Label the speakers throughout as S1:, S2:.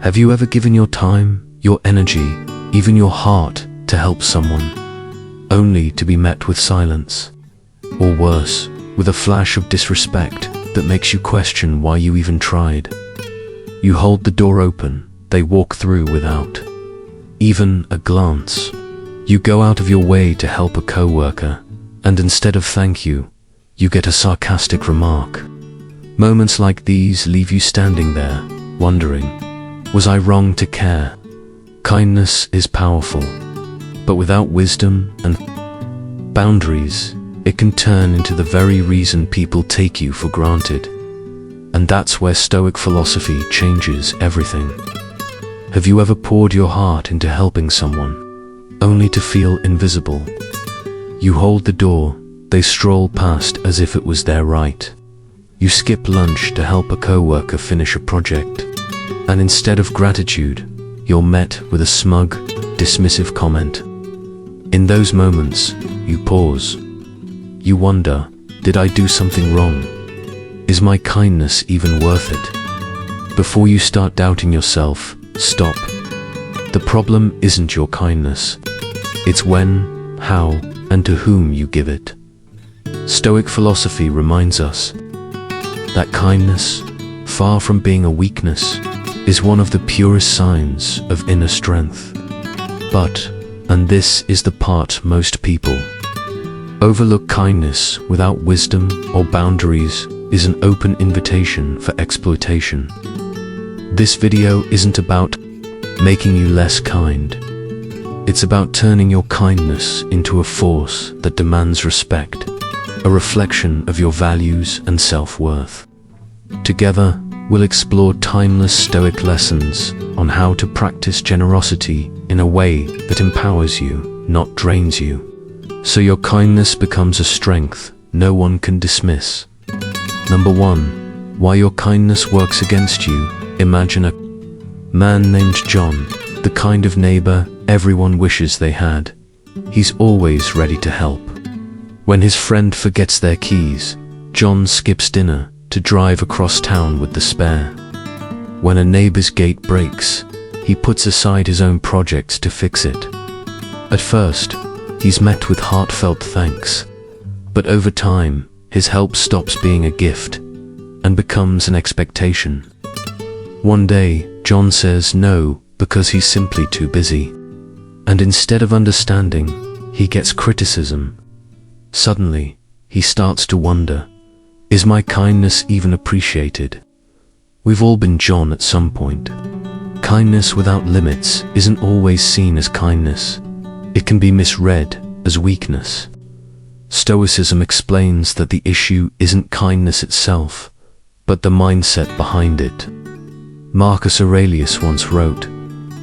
S1: Have you ever given your time, your energy, even your heart to help someone, only to be met with silence? Or worse, with a flash of disrespect that makes you question why you even tried? You hold the door open, they walk through without even a glance. You go out of your way to help a co-worker, and instead of thank you, you get a sarcastic remark. Moments like these leave you standing there, wondering, was I wrong to care? Kindness is powerful, but without wisdom and boundaries, it can turn into the very reason people take you for granted. And that's where Stoic philosophy changes everything. Have you ever poured your heart into helping someone, only to feel invisible? You hold the door, they stroll past as if it was their right. You skip lunch to help a co-worker finish a project, and instead of gratitude, you're met with a smug, dismissive comment. In those moments, you pause. You wonder, did I do something wrong? Is my kindness even worth it? Before you start doubting yourself, stop. The problem isn't your kindness. It's when, how, and to whom you give it. Stoic philosophy reminds us that kindness, far from being a weakness, is one of the purest signs of inner strength. But, and this is the part most people overlook, kindness without wisdom or boundaries is an open invitation for exploitation. This video isn't about making you less kind. It's about turning your kindness into a force that demands respect, a reflection of your values and self-worth. Together, we'll explore timeless Stoic lessons on how to practice generosity in a way that empowers you, not drains you, so your kindness becomes a strength no one can dismiss. Number 1. Why your kindness works against you. Imagine a man named John, the kind of neighbor everyone wishes they had. He's always ready to help. When his friend forgets their keys, John skips dinner to drive across town with the spare. When a neighbor's gate breaks, he puts aside his own projects to fix it. At first, he's met with heartfelt thanks, but over time, his help stops being a gift and becomes an expectation. One day, John says no because he's simply too busy, and instead of understanding, he gets criticism. Suddenly, he starts to wonder, is my kindness even appreciated? We've all been John at some point. Kindness without limits isn't always seen as kindness. It can be misread as weakness. Stoicism explains that the issue isn't kindness itself, but the mindset behind it. Marcus Aurelius once wrote,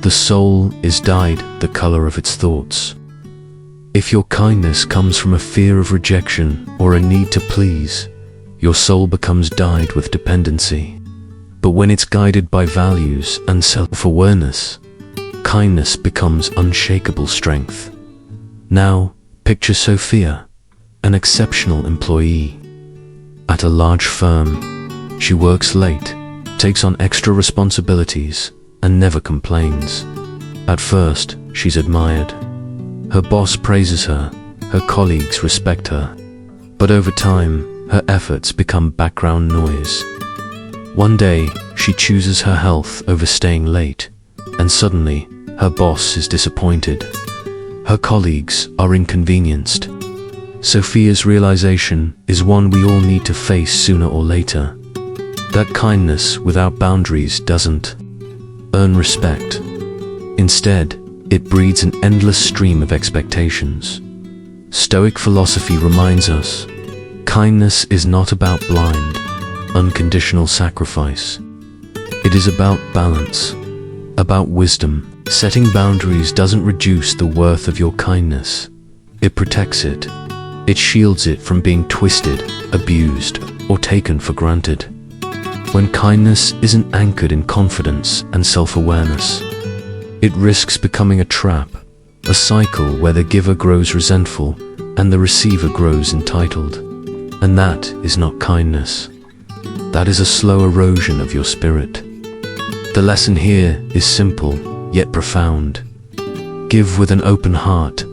S1: "The soul is dyed the color of its thoughts." If your kindness comes from a fear of rejection or a need to please, your soul becomes dyed with dependency. But when it's guided by values and self-awareness, kindness becomes unshakable strength. Now, picture Sophia, an exceptional employee. At a large firm, she works late, takes on extra responsibilities, and never complains. At first, she's admired. Her boss praises her, her colleagues respect her, but over time, her efforts become background noise. One day, she chooses her health over staying late, and suddenly, her boss is disappointed. Her colleagues are inconvenienced. Sophia's realization is one we all need to face sooner or later. That kindness without boundaries doesn't earn respect. Instead, it breeds an endless stream of expectations. Stoic philosophy reminds us, kindness is not about blind, unconditional sacrifice. It is about balance, about wisdom. Setting boundaries doesn't reduce the worth of your kindness. It protects it. It shields it from being twisted, abused, or taken for granted. When kindness isn't anchored in confidence and self-awareness, it risks becoming a trap, a cycle where the giver grows resentful and the receiver grows entitled. And that is not kindness. That is a slow erosion of your spirit. The lesson here is simple, yet profound. Give with an open heart,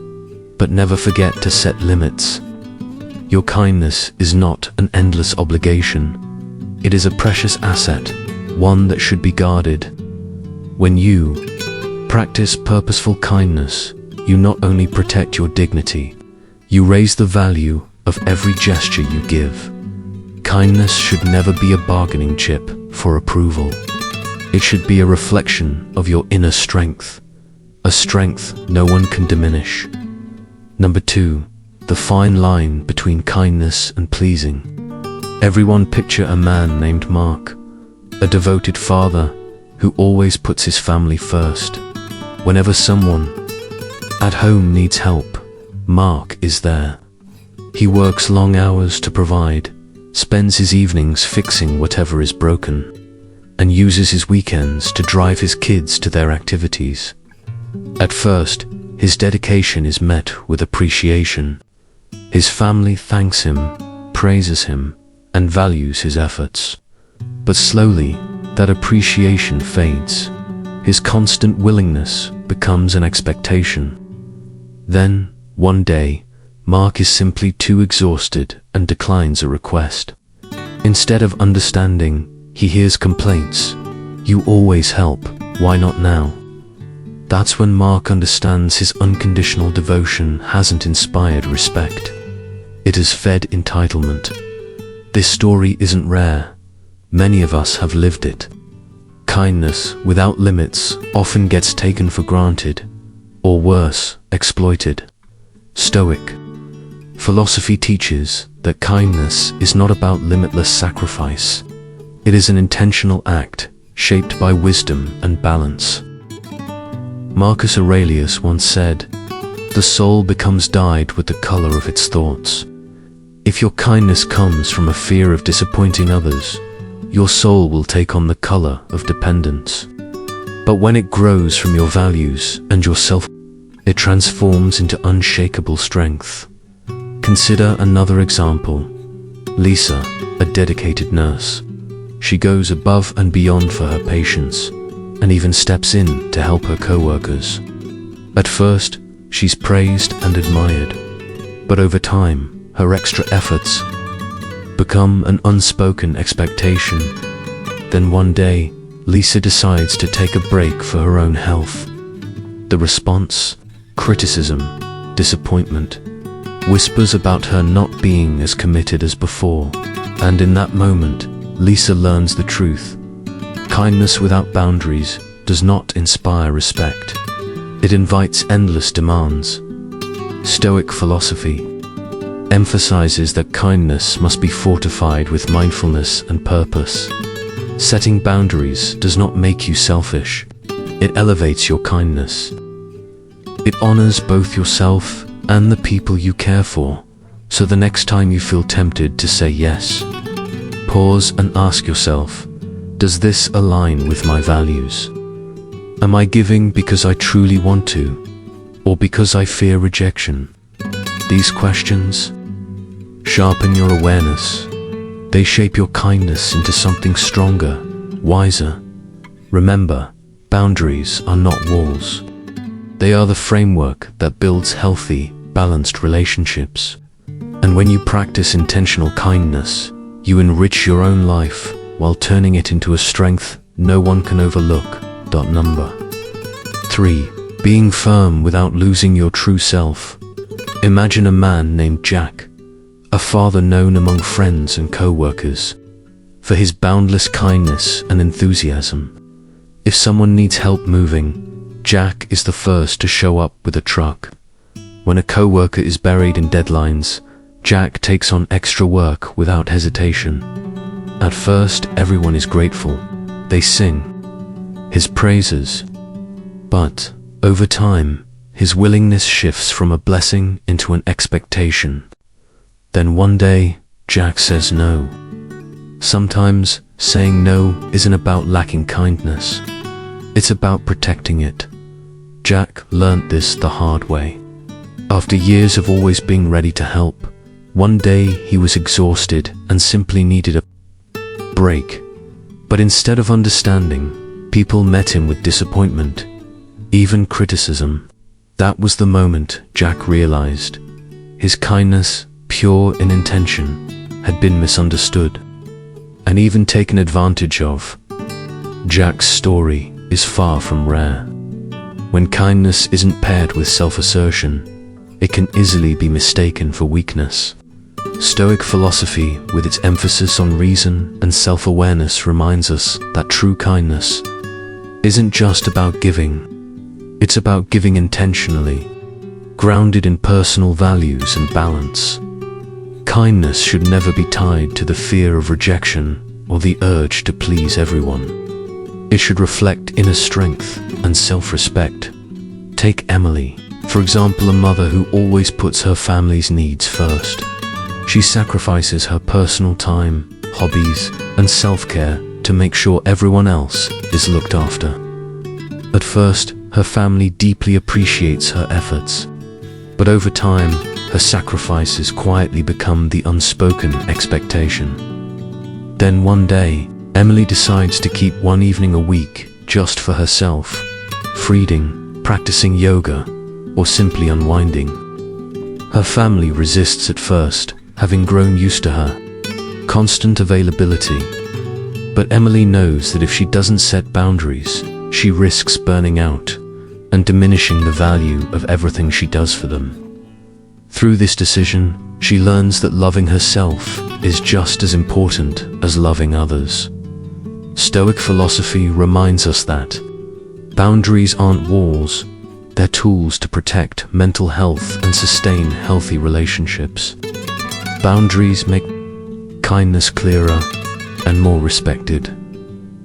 S1: but never forget to set limits. Your kindness is not an endless obligation. It is a precious asset, one that should be guarded. When you practice purposeful kindness, you not only protect your dignity, you raise the value of every gesture you give. Kindness should never be a bargaining chip for approval. It should be a reflection of your inner strength, a strength no one can diminish. Number 2, the fine line between kindness and pleasing. Everyone picture a man named Mark, a devoted father who always puts his family first. Whenever someone at home needs help, Mark is there. He works long hours to provide, spends his evenings fixing whatever is broken, and uses his weekends to drive his kids to their activities. At first, his dedication is met with appreciation. His family thanks him, praises him, and values his efforts. But slowly, that appreciation fades. His constant willingness becomes an expectation. Then, one day, Mark is simply too exhausted and declines a request. Instead of understanding, he hears complaints. "You always help, why not now?" That's when Mark understands his unconditional devotion hasn't inspired respect. It has fed entitlement. This story isn't rare. Many of us have lived it. Kindness without limits often gets taken for granted, or worse, exploited. Stoic philosophy teaches that kindness is not about limitless sacrifice. It is an intentional act shaped by wisdom and balance. Marcus Aurelius once said, "The soul becomes dyed with the color of its thoughts." If your kindness comes from a fear of disappointing others, your soul will take on the color of dependence. But when it grows from your values and your self, it transforms into unshakable strength. Consider another example. Lisa, a dedicated nurse. She goes above and beyond for her patients, and even steps in to help her co-workers. At first, she's praised and admired, but over time, her extra efforts become an unspoken expectation. Then one day, Lisa decides to take a break for her own health. The response? Criticism, disappointment, whispers about her not being as committed as before. And in that moment, Lisa learns the truth. Kindness without boundaries does not inspire respect. It invites endless demands. Stoic philosophy emphasizes that kindness must be fortified with mindfulness and purpose. Setting boundaries does not make you selfish. It elevates your kindness. It honors both yourself and the people you care for, so the next time you feel tempted to say yes, pause and ask yourself, does this align with my values? Am I giving because I truly want to, or because I fear rejection? These questions sharpen your awareness. They shape your kindness into something stronger, wiser. Remember, boundaries are not walls. They are the framework that builds healthy, balanced relationships. And when you practice intentional kindness, you enrich your own life while turning it into a strength no one can overlook. Number 3. Being firm without losing your true self. Imagine a man named Jack, a father known among friends and co-workers for his boundless kindness and enthusiasm. If someone needs help moving, Jack is the first to show up with a truck. When a co-worker is buried in deadlines, Jack takes on extra work without hesitation. At first, everyone is grateful. They sing his praises. But, over time, his willingness shifts from a blessing into an expectation. Then one day, Jack says no. Sometimes, saying no isn't about lacking kindness. It's about protecting it. Jack learned this the hard way. After years of always being ready to help, one day he was exhausted and simply needed a break. But instead of understanding, People met him with disappointment, even criticism. That was the moment Jack realized his kindness, pure in intention, had been misunderstood and even taken advantage of. Jack's story is far from rare. When kindness isn't paired with self-assertion, it can easily be mistaken for weakness. Stoic philosophy, with its emphasis on reason and self-awareness, reminds us that true kindness isn't just about giving. It's about giving intentionally, grounded in personal values and balance. Kindness should never be tied to the fear of rejection or the urge to please everyone. It should reflect inner strength and self-respect. Take Emily, for example, a mother who always puts her family's needs first. She sacrifices her personal time, hobbies, and self-care to make sure everyone else is looked after. At first, her family deeply appreciates her efforts, but over time, her sacrifices quietly become the unspoken expectation. Then one day, Emily decides to keep one evening a week just for herself, reading, practicing yoga, or simply unwinding. Her family resists at first, having grown used to her constant availability. But Emily knows that if she doesn't set boundaries, she risks burning out and diminishing the value of everything she does for them. Through this decision, she learns that loving herself is just as important as loving others. Stoic philosophy reminds us that boundaries aren't walls, they're tools to protect mental health and sustain healthy relationships. Boundaries make kindness clearer and more respected.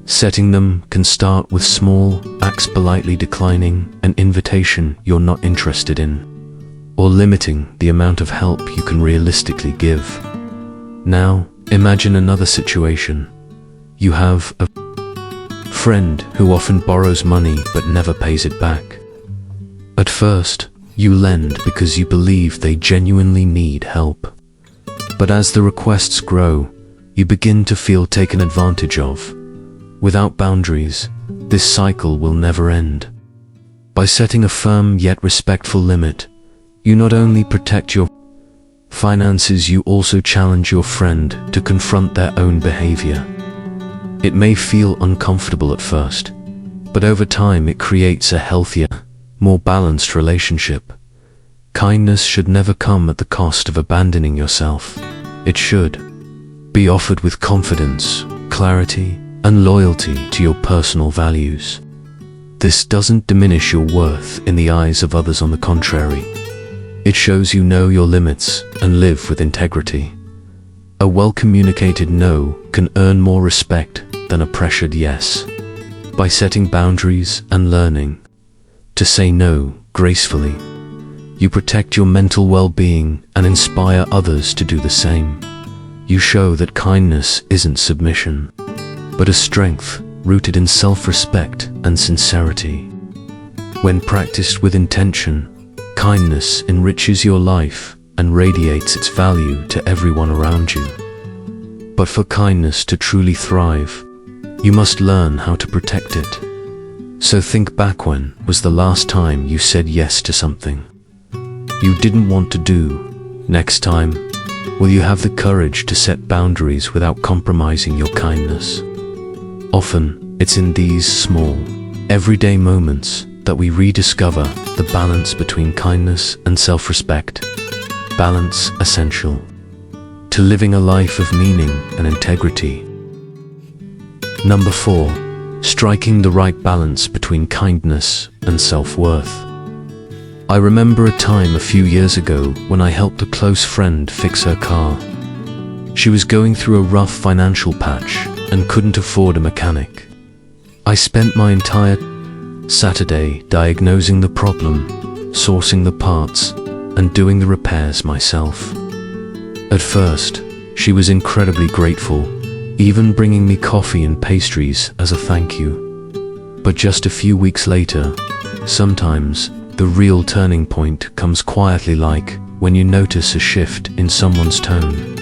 S1: Setting them can start with small acts, politely declining an invitation you're not interested in, or limiting the amount of help you can realistically give. Now, imagine another situation. You have a friend who often borrows money but never pays it back. At first, you lend because you believe they genuinely need help. But as the requests grow, you begin to feel taken advantage of. Without boundaries, this cycle will never end. By setting a firm yet respectful limit, you not only protect your finances, you also challenge your friend to confront their own behavior. It may feel uncomfortable at first, but over time it creates a healthier, more balanced relationship. Kindness should never come at the cost of abandoning yourself. It should be offered with confidence, clarity, and loyalty to your personal values. This doesn't diminish your worth in the eyes of others, on the contrary. It shows you know your limits and live with integrity. A well-communicated no can earn more respect than a pressured yes. By setting boundaries and learning to say no gracefully, you protect your mental well-being and inspire others to do the same. You show that kindness isn't submission, but a strength rooted in self-respect and sincerity. When practiced with intention, kindness enriches your life and radiates its value to everyone around you. But for kindness to truly thrive, you must learn how to protect it. So think back, when was the last time you said yes to something you didn't want to do? Next time, will you have the courage to set boundaries without compromising your kindness? Often, it's in these small, everyday moments that we rediscover the balance between kindness and self-respect. Balance essential to living a life of meaning and integrity. Number 4. Striking the right balance between kindness and self-worth. I remember a time a few years ago when I helped a close friend fix her car. She was going through a rough financial patch and couldn't afford a mechanic. I spent my entire Saturday diagnosing the problem, sourcing the parts, and doing the repairs myself. At first, she was incredibly grateful, even bringing me coffee and pastries as a thank you. But just a few weeks later, sometimes the real turning point comes quietly, like when you notice a shift in someone's tone.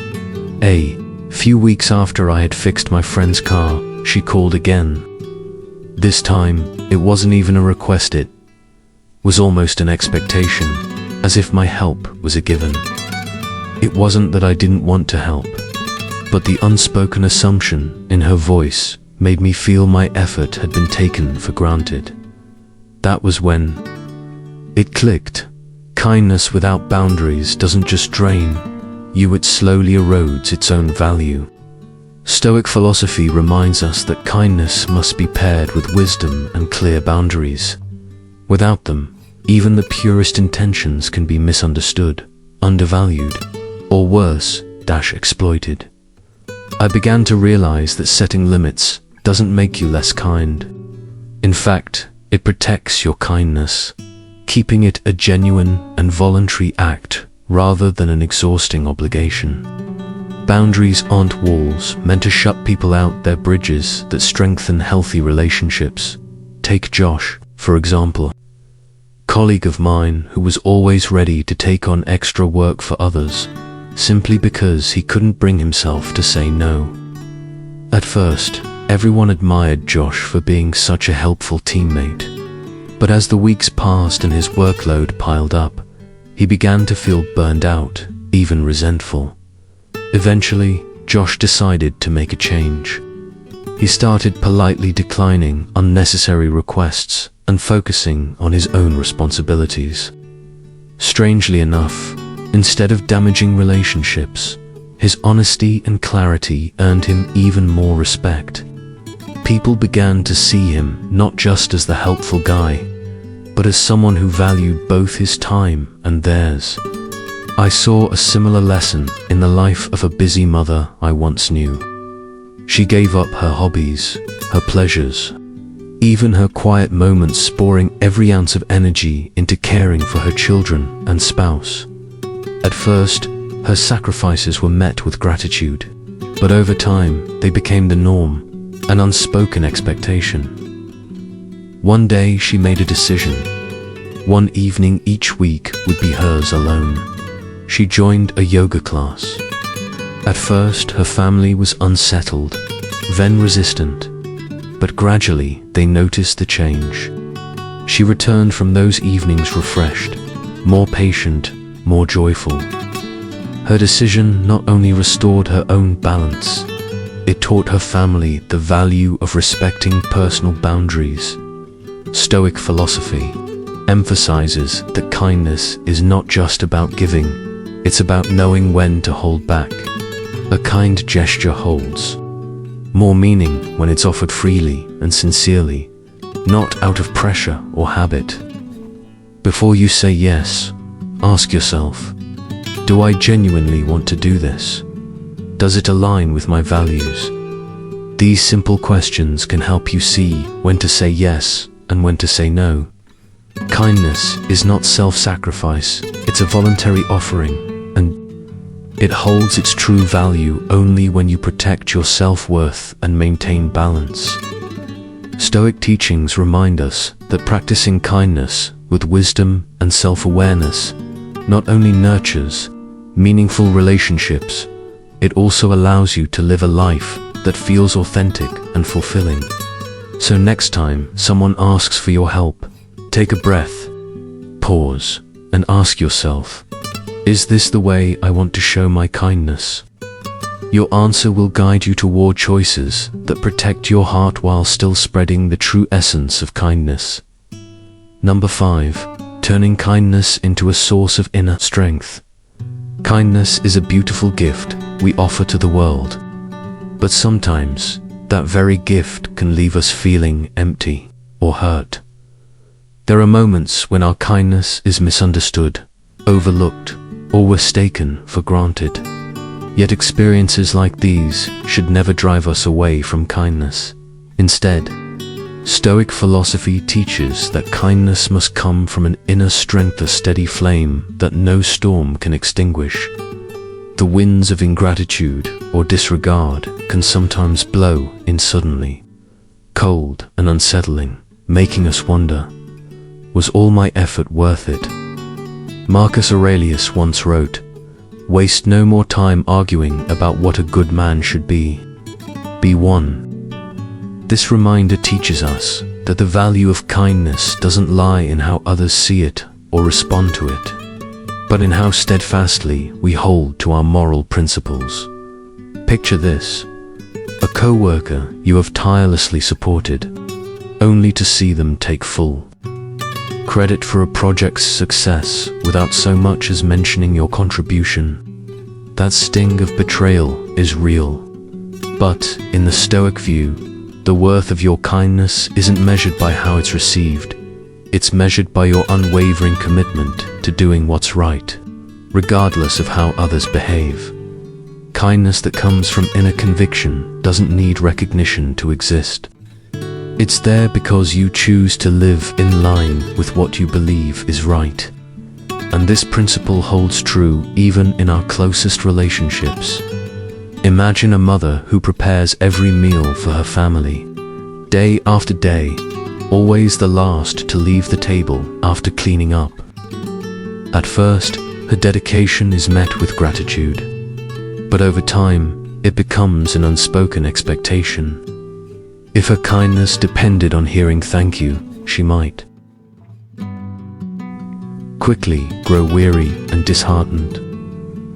S1: A few weeks after I had fixed my friend's car, she called again. This time, it wasn't even a request, it was almost an expectation, as if my help was a given. It wasn't that I didn't want to help, but the unspoken assumption in her voice made me feel my effort had been taken for granted. That was when it clicked. Kindness without boundaries doesn't just drain you, it slowly erodes its own value. Stoic philosophy reminds us that kindness must be paired with wisdom and clear boundaries. Without them, even the purest intentions can be misunderstood, undervalued, or worse, exploited. I began to realize that setting limits doesn't make you less kind. In fact, it protects your kindness, keeping it a genuine and voluntary act rather than an exhausting obligation. Boundaries aren't walls meant to shut people out, they're bridges that strengthen healthy relationships. Take Josh, for example. Colleague of mine who was always ready to take on extra work for others, simply because he couldn't bring himself to say no. At first, everyone admired Josh for being such a helpful teammate. But as the weeks passed and his workload piled up, he began to feel burned out, even resentful. Eventually, Josh decided to make a change. He started politely declining unnecessary requests and focusing on his own responsibilities. Strangely enough, instead of damaging relationships, his honesty and clarity earned him even more respect. People began to see him not just as the helpful guy, but as someone who valued both his time and theirs. I saw a similar lesson in the life of a busy mother I once knew. She gave up her hobbies, her pleasures, even her quiet moments, pouring every ounce of energy into caring for her children and spouse. At first, her sacrifices were met with gratitude, but over time, they became the norm, an unspoken expectation. One day she made a decision. One evening each week would be hers alone. She joined a yoga class. At first her family was unsettled, then resistant, but gradually they noticed the change. She returned from those evenings refreshed, more patient, more joyful. Her decision not only restored her own balance, it taught her family the value of respecting personal boundaries. Stoic philosophy emphasizes that kindness is not just about giving, it's about knowing when to hold back. A kind gesture holds more meaning when it's offered freely and sincerely, not out of pressure or habit. Before you say yes, ask yourself, do I genuinely want to do this? Does it align with my values? These simple questions can help you see when to say yes and when to say no. Kindness is not self-sacrifice, it's a voluntary offering, and it holds its true value only when you protect your self-worth and maintain balance. Stoic teachings remind us that practicing kindness with wisdom and self-awareness not only nurtures meaningful relationships, it also allows you to live a life that feels authentic and fulfilling. So next time someone asks for your help, take a breath, pause, and ask yourself, is this the way I want to show my kindness? Your answer will guide you toward choices that protect your heart while still spreading the true essence of kindness. Number 5. Turning kindness into a source of inner strength. Kindness is a beautiful gift we offer to the world, but sometimes that very gift can leave us feeling empty or hurt. There are moments when our kindness is misunderstood, overlooked, or mistaken for granted. Yet experiences like these should never drive us away from kindness. Instead, Stoic philosophy teaches that kindness must come from an inner strength, a steady flame that no storm can extinguish. The winds of ingratitude or disregard can sometimes blow in suddenly, cold and unsettling, making us wonder, was all my effort worth it? Marcus Aurelius once wrote, "Waste no more time arguing about what a good man should be. Be one." This reminder teaches us that the value of kindness doesn't lie in how others see it or respond to it, but in how steadfastly we hold to our moral principles. Picture this: a co-worker you have tirelessly supported, only to see them take full credit for a project's success without so much as mentioning your contribution. That sting of betrayal is real. But in the Stoic view, the worth of your kindness isn't measured by how it's received. It's measured by your unwavering commitment to doing what's right, regardless of how others behave. Kindness that comes from inner conviction doesn't need recognition to exist. It's there because you choose to live in line with what you believe is right. And this principle holds true even in our closest relationships. Imagine a mother who prepares every meal for her family, day after day, always the last to leave the table after cleaning up. At first, her dedication is met with gratitude, but over time, it becomes an unspoken expectation. If her kindness depended on hearing thank you, she might quickly grow weary and disheartened.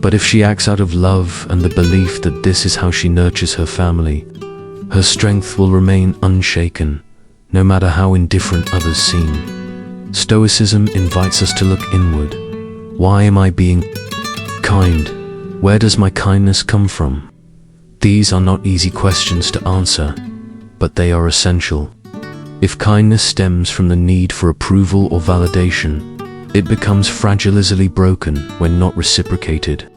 S1: But if she acts out of love and the belief that this is how she nurtures her family, her strength will remain unshaken, no matter how indifferent others seem. Stoicism invites us to look inward. Why am I being kind? Where does my kindness come from? These are not easy questions to answer, but they are essential. If kindness stems from the need for approval or validation, it becomes fragilely broken when not reciprocated.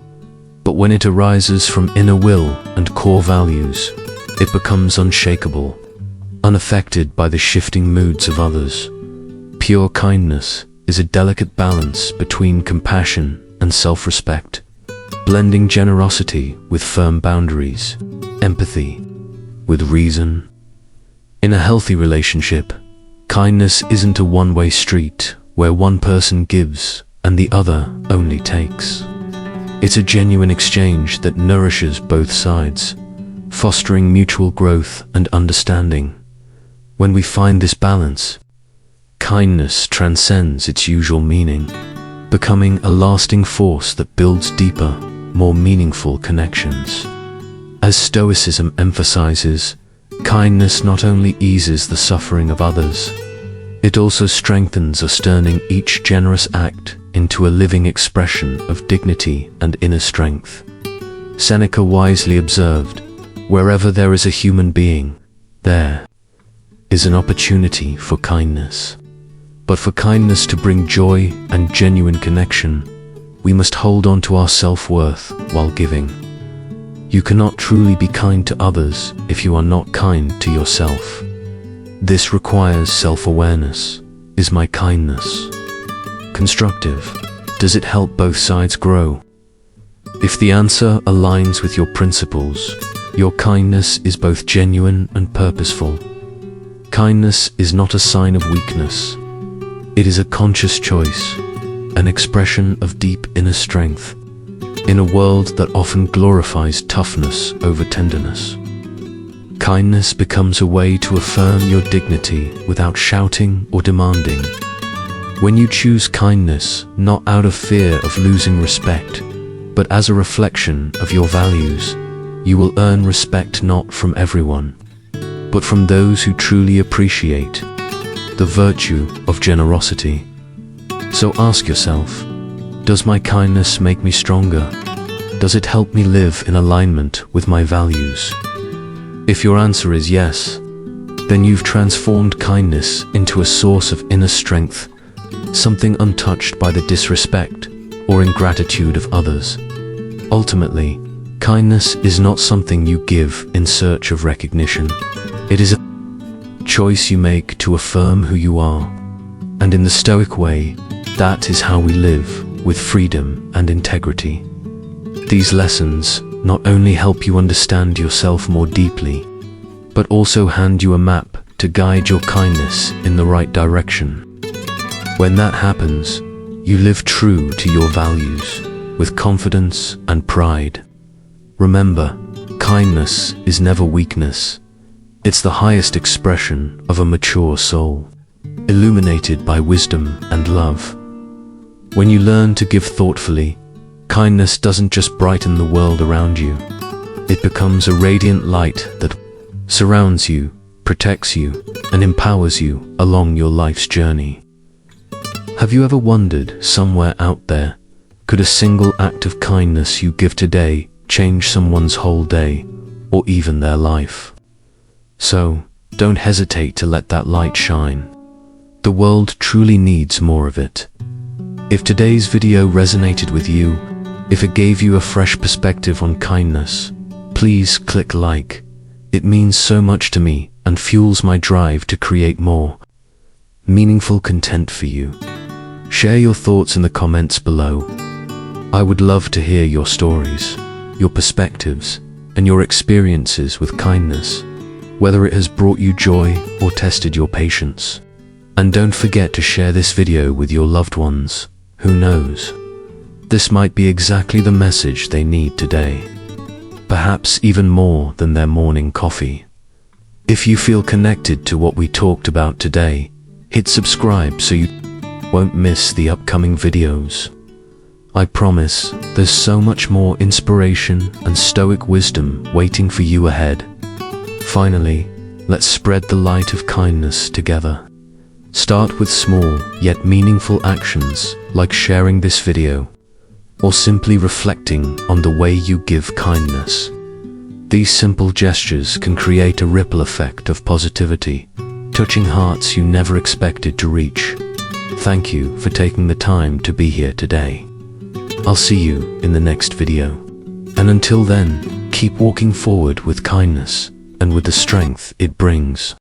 S1: But when it arises from inner will and core values, it becomes unshakable, unaffected by the shifting moods of others. Pure kindness is a delicate balance between compassion and self-respect, blending generosity with firm boundaries, empathy with reason. In a healthy relationship, kindness isn't a one-way street where one person gives and the other only takes. It's a genuine exchange that nourishes both sides, fostering mutual growth and understanding. When we find this balance, kindness transcends its usual meaning, becoming a lasting force that builds deeper, more meaningful connections. As Stoicism emphasizes, kindness not only eases the suffering of others, it also strengthens us, turning each generous act into a living expression of dignity and inner strength. Seneca wisely observed, "Wherever there is a human being, there is an opportunity for kindness." But for kindness to bring joy and genuine connection, we must hold on to our self-worth while giving. You cannot truly be kind to others if you are not kind to yourself. This requires self-awareness. Is my kindness constructive? Does it help both sides grow? If the answer aligns with your principles, your kindness is both genuine and purposeful. Kindness is not a sign of weakness. It is a conscious choice, an expression of deep inner strength, in a world that often glorifies toughness over tenderness. Kindness becomes a way to affirm your dignity without shouting or demanding. When you choose kindness, not out of fear of losing respect, but as a reflection of your values, you will earn respect not from everyone, but from those who truly appreciate the virtue of generosity. So ask yourself, does my kindness make me stronger? Does it help me live in alignment with my values? If your answer is yes, then you've transformed kindness into a source of inner strength, something untouched by the disrespect or ingratitude of others. Ultimately, kindness is not something you give in search of recognition. It is a choice you make to affirm who you are. And in the Stoic way, that is how we live, with freedom and integrity. These lessons not only help you understand yourself more deeply, but also hand you a map to guide your kindness in the right direction. When that happens, you live true to your values, with confidence and pride. Remember, kindness is never weakness. It's the highest expression of a mature soul, illuminated by wisdom and love. When you learn to give thoughtfully, kindness doesn't just brighten the world around you. It becomes a radiant light that surrounds you, protects you, and empowers you along your life's journey. Have you ever wondered, somewhere out there, could a single act of kindness you give today change someone's whole day, or even their life? So, don't hesitate to let that light shine. The world truly needs more of it. If today's video resonated with you, if it gave you a fresh perspective on kindness, please click like. It means so much to me and fuels my drive to create more meaningful content for you. Share your thoughts in the comments below. I would love to hear your stories, your perspectives, and your experiences with kindness, whether it has brought you joy or tested your patience. And don't forget to share this video with your loved ones. Who knows? This might be exactly the message they need today. Perhaps even more than their morning coffee. If you feel connected to what we talked about today, hit subscribe so you won't miss the upcoming videos. I promise there's so much more inspiration and stoic wisdom waiting for you ahead. Finally, let's spread the light of kindness together. Start with small yet meaningful actions like sharing this video or simply reflecting on the way you give kindness. These simple gestures can create a ripple effect of positivity, touching hearts you never expected to reach. Thank you for taking the time to be here today. I'll see you in the next video. And until then, keep walking forward with kindness and with the strength it brings.